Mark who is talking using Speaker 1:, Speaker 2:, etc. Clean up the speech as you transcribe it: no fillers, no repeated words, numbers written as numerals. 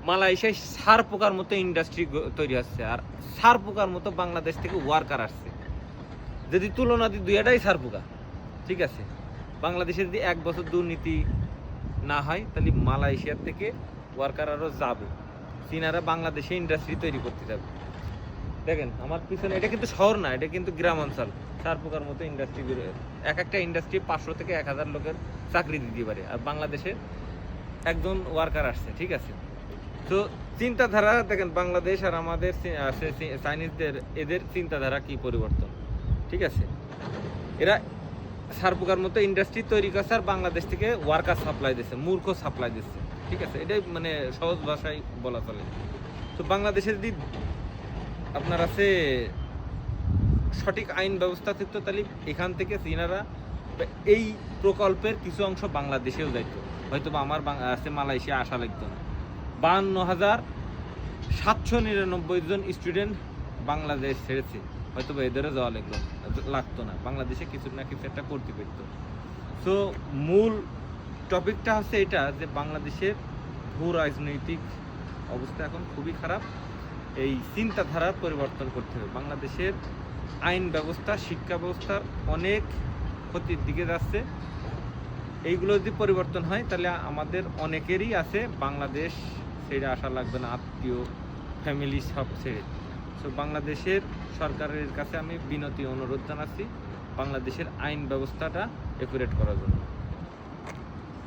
Speaker 1: মালয়েশিয়ায় সার পোকার মতো ইন্ডাস্ট্রি তৈরি হচ্ছে, আর সার পোকার মতো বাংলাদেশ থেকে ওয়ার্কার আসছে। যদি তুলনা দিই দুইটাই সার পোকা, ঠিক আছে। বাংলাদেশে যদি 1 বছর দুর্নীতি না হয় তাহলে মালয়েশিয়ার থেকে ওয়ার্কার আরও যাবে, চীনারা বাংলাদেশে ইন্ডাস্ট্রি তৈরি করতে যাবে। দেখেন আমার পিছনে, এটা কিন্তু শহর না, এটা কিন্তু গ্রাম অঞ্চল। সার পোকার মতো ইন্ডাস্ট্রি, এক একটা ইন্ডাস্ট্রি 500 থেকে 1000 লোকের চাকরি দিতে পারে, আর বাংলাদেশে একজন ওয়ার্কার আসছে, ঠিক আছে। তো চিন্তাধারা দেখেন বাংলাদেশ আর আমাদের চাইনিজদের, এদের চিন্তাধারা কি পরিবর্তন, ঠিক আছে। এরা সার পোকার মতো ইন্ডাস্ট্রি তৈরি করছে আর বাংলাদেশ থেকে ওয়ার্কার সাপ্লাই দিচ্ছে, মূর্খ সাপ্লাই দিচ্ছে, ঠিক আছে। এটাই মানে সহজ ভাষায় বলা চলে। তো বাংলাদেশে যদি আপনার আছে সঠিক আইন ব্যবস্থা থাকতো, তাহলে এখান থেকে চীনারা এই প্রকল্পের কিছু অংশ বাংলাদেশেও যাইত, হয়তো বা আমার আছে মালয়েশিয়া আসা লাগতো না। 52,799 জন স্টুডেন্ট বাংলাদেশ ছেড়েছে, হয়তো বা এদেরও যাওয়া লাগতো না, বাংলাদেশে কিছু না কিছু একটা করতে পারতো। তো মূল টপিকটা হচ্ছে এটা যে বাংলাদেশের ভূ রাজনৈতিক অবস্থা এখন খুবই খারাপ। এই চিন্তাধারার পরিবর্তন করতে হবে। বাংলাদেশের আইন ব্যবস্থা, শিক্ষা ব্যবস্থার অনেক ক্ষতির দিকে যাচ্ছে। এইগুলো যদি পরিবর্তন হয় তাহলে আমাদের অনেকেরই আছে বাংলাদেশ ছেড়ে আসা লাগবে না, আত্মীয় ফ্যামিলি সব ছেড়ে। তো বাংলাদেশের সরকারের কাছে আমি বিনতি অনুরোধ জানাচ্ছি বাংলাদেশের আইন ব্যবস্থাটা একুরেট করার জন্য।